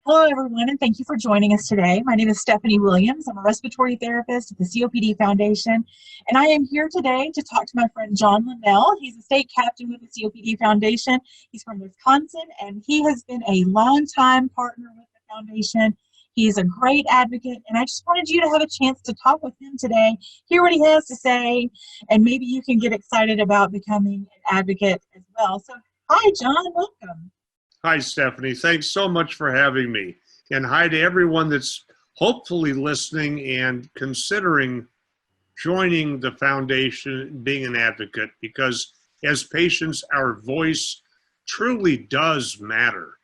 Hello, everyone, and thank you for joining us today. My name is Stephanie Williams. I'm a respiratory therapist at the COPD Foundation, and I am here today to talk to my friend John Linnell. He's a state captain with the COPD Foundation. He's from Wisconsin, and he has been a longtime partner with the foundation. He's a great advocate, and I just wanted you to have a chance to talk with him today, hear what he has to say, and maybe you can get excited about becoming an advocate as well. So, hi, John, welcome. Hi, Stephanie. Thanks so much for having me. And hi to everyone that's hopefully listening and considering joining the foundation, being an advocate, because as patients, our voice truly does matter.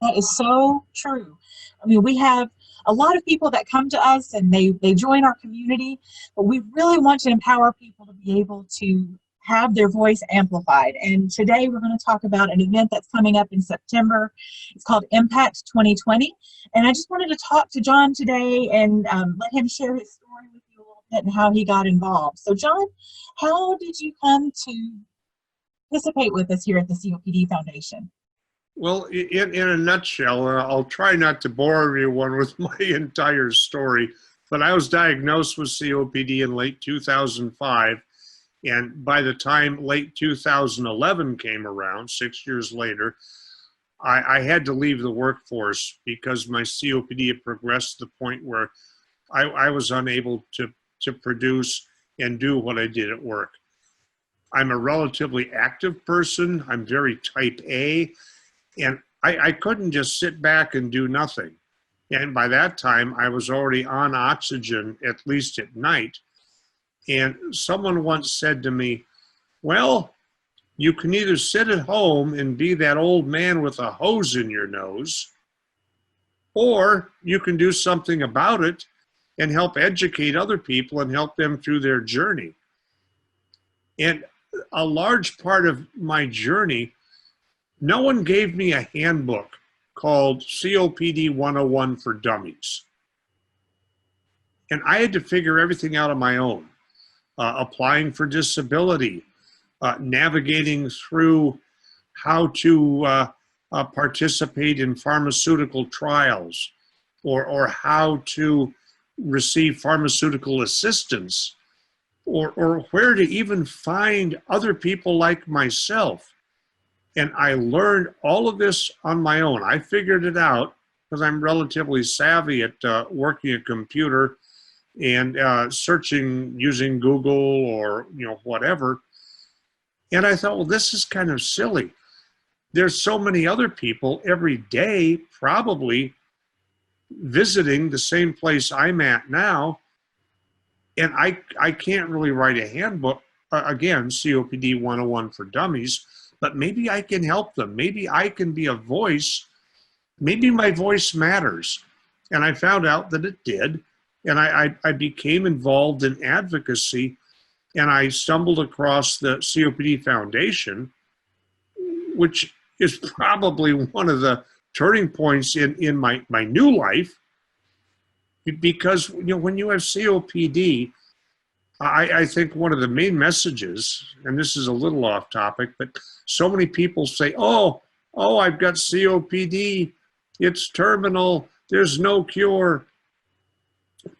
That is so true. I mean, we have a lot of people that come to us and they join our community, but we really want to empower people to be able to have their voice amplified. And today we're going to talk about an event that's coming up in September. It's called Impact 2020. And I just wanted to talk to John today and let him share his story with you a little bit and how he got involved. So John, how did you come to participate with us here at the COPD Foundation? Well, in a nutshell, I'll try not to bore everyone with my entire story, but I was diagnosed with COPD in late 2005. And by the time late 2011 came around, 6 years later, I had to leave the workforce because my COPD had progressed to the point where I was unable to produce and do what I did at work. I'm a relatively active person. I'm very type A, and I couldn't just sit back and do nothing. And by that time, I was already on oxygen, at least at night. And someone once said to me, well, you can either sit at home and be that old man with a hose in your nose, or you can do something about it and help educate other people and help them through their journey. And a large part of my journey, no one gave me a handbook called COPD 101 for Dummies. And I had to figure everything out on my own. Applying for disability, navigating through how to participate in pharmaceutical trials, or how to receive pharmaceutical assistance, or where to even find other people like myself. And I learned all of this on my own. I figured it out because I'm relatively savvy at working a computer and searching using Google or whatever. And I thought, well, this is kind of silly. There's so many other people every day probably visiting the same place I'm at now, and I can't really write a handbook, again, COPD 101 for Dummies, but maybe I can help them. Maybe I can be a voice. Maybe my voice matters. And I found out that it did. And I became involved in advocacy, and I stumbled across the COPD Foundation, which is probably one of the turning points in my new life, because when you have COPD, I think one of the main messages, and this is a little off topic, but so many people say, oh, I've got COPD, it's terminal, there's no cure.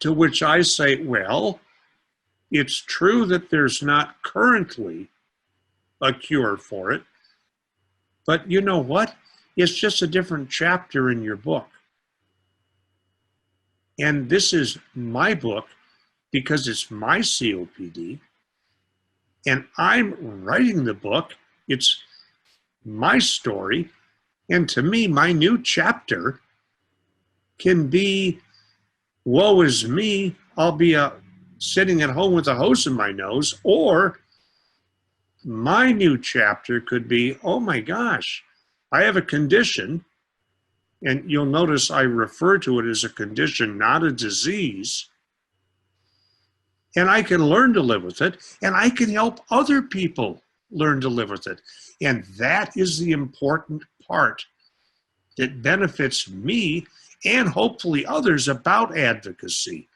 To which I say, well, it's true that there's not currently a cure for it, but you know what? It's just a different chapter in your book. And this is my book because it's my COPD, and I'm writing the book. It's my story, and to me, my new chapter can be, woe is me, I'll be sitting at home with a hose in my nose, or my new chapter could be, oh my gosh, I have a condition, and you'll notice I refer to it as a condition, not a disease, and I can learn to live with it, and I can help other people learn to live with it. And that is the important part that benefits me and hopefully others about advocacy,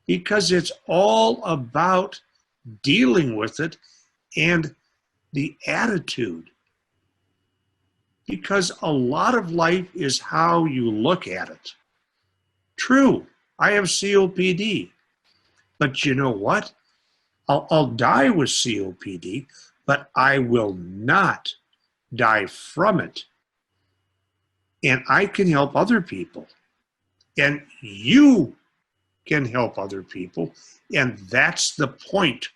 because it's all about dealing with it and the attitude because a lot of life is how you look at it. True, I have COPD, but you know what? I'll die with COPD, but I will not die from it. And I can help other people. And you can help other people. And that's the point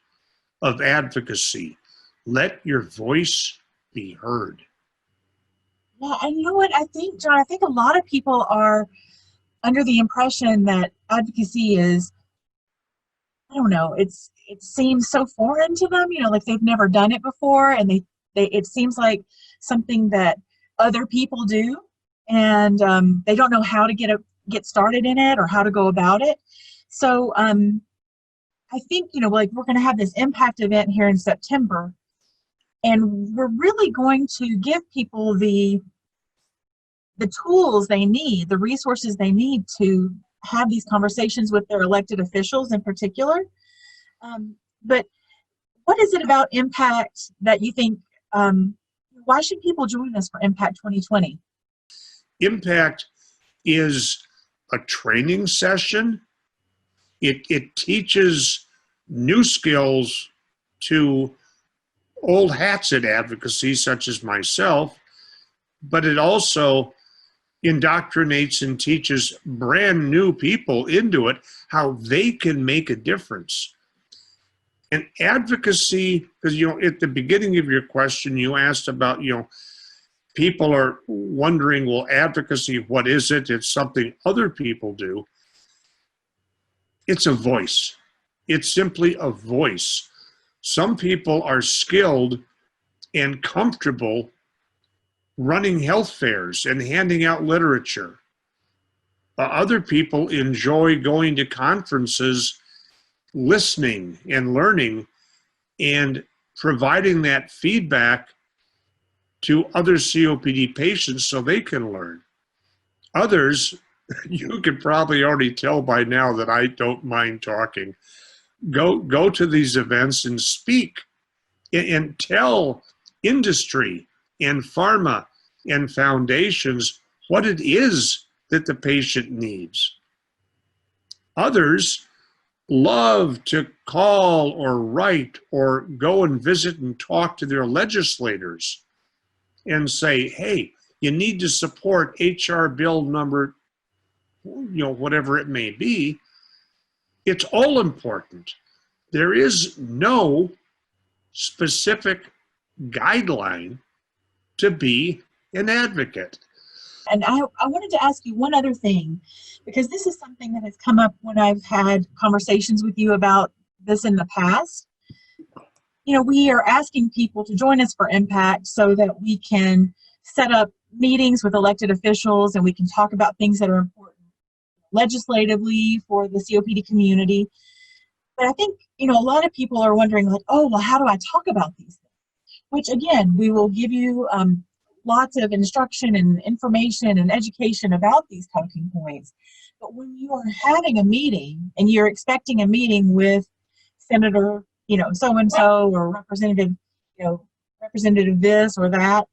of advocacy. Let your voice be heard. Yeah, and you know what? I think, John, I think a lot of people are under the impression that advocacy is, I don't know, it seems so foreign to them, like they've never done it before, and they it seems like something that other people do, and they don't know how to get started in it or how to go about it. So I think, like we're going to have this impact event here in September, and we're really going to give people the tools they need, the resources they need to have these conversations with their elected officials in particular. But what is it about Impact that you think, why should people join us for Impact 2020? Impact is a training session. It teaches new skills to old hats at advocacy, such as myself, but it also indoctrinates and teaches brand new people into it how they can make a difference. And advocacy, because at the beginning of your question, you asked about, people are wondering, well, advocacy, what is it? It's something other people do. It's a voice. It's simply a voice. Some people are skilled and comfortable running health fairs and handing out literature. Other people enjoy going to conferences, listening and learning, and providing that feedback to other COPD patients so they can learn. Others, you could probably already tell by now that I don't mind talking. Go to these events and speak and tell industry and pharma and foundations what it is that the patient needs. Others love to call or write or go and visit and talk to their legislators and say, hey, you need to support HR bill number, whatever it may be. It's all important. There is no specific guideline to be an advocate. And I wanted to ask you one other thing, because this is something that has come up when I've had conversations with you about this in the past. We are asking people to join us for Impact so that we can set up meetings with elected officials and we can talk about things that are important legislatively for the COPD community. But I think, a lot of people are wondering, like, oh, well, how do I talk about these things? Which, again, we will give you lots of instruction and information and education about these talking points. But when you are having a meeting and you're expecting a meeting with Senator, so-and-so, or Representative, Representative this or that,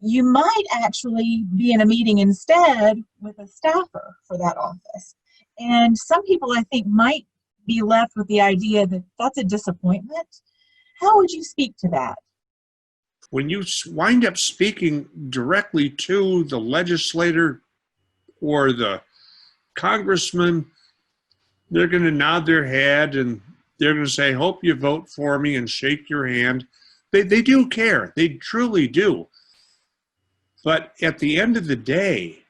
you might actually be in a meeting instead with a staffer for that office. And some people, I think, might be left with the idea that that's a disappointment. How would you speak to that? When you wind up speaking directly to the legislator or the congressman, they're going to nod their head and they're going to say, hope you vote for me, and shake your hand. They do care. They truly do. But at the end of the day,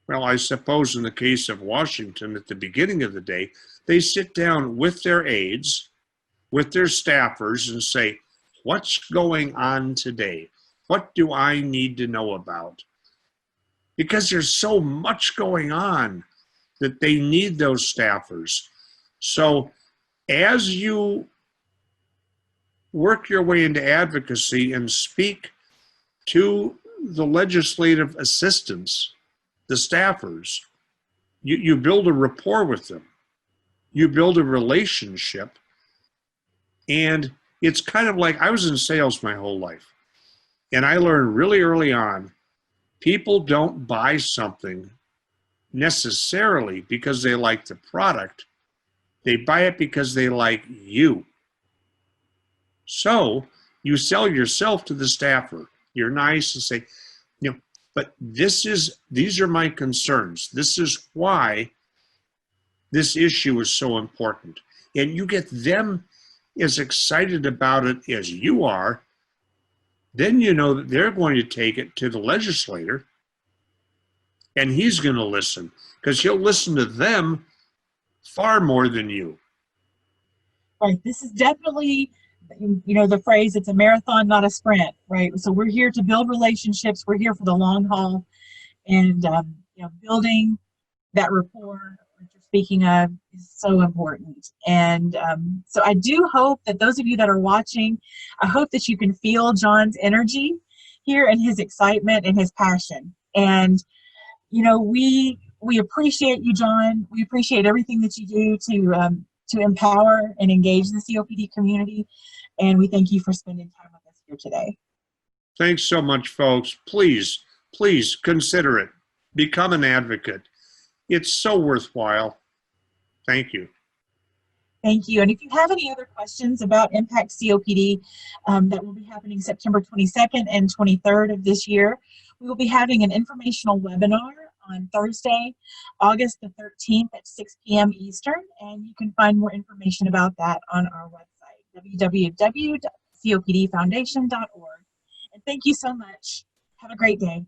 well, I suppose in the case of Washington, at the beginning of the day, they sit down with their aides, with their staffers, and say, what's going on today? What do I need to know about? Because there's so much going on that they need those staffers. So as you work your way into advocacy and speak to the legislative assistants, the staffers, you build a rapport with them. You build a relationship. And it's kind of like, I was in sales my whole life. And I learned really early on, people don't buy something necessarily because they like the product. They buy it because they like you. So you sell yourself to the staffer. You're nice and say, you know, but these are my concerns. This is why this issue is so important. And you get them as excited about it as you are, then you know that they're going to take it to the legislator and he's going to listen because he'll listen to them far more than you. Right. This is definitely, the phrase, it's a marathon, not a sprint, right? So we're here to build relationships. We're here for the long haul, and, building that rapport that you're speaking of is so important. And so I do hope that those of you that are watching, I hope that you can feel John's energy here and his excitement and his passion. And, we appreciate you, John. We appreciate everything that you do to empower and engage the COPD community. And we thank you for spending time with us here today. Thanks so much, folks. Please, please consider it. Become an advocate. It's so worthwhile. Thank you. Thank you. And if you have any other questions about Impact COPD, that will be happening September 22nd and 23rd of this year, we will be having an informational webinar on Thursday, August the 13th at 6 p.m. Eastern, and you can find more information about that on our website, www.copdfoundation.org. And thank you so much. Have a great day.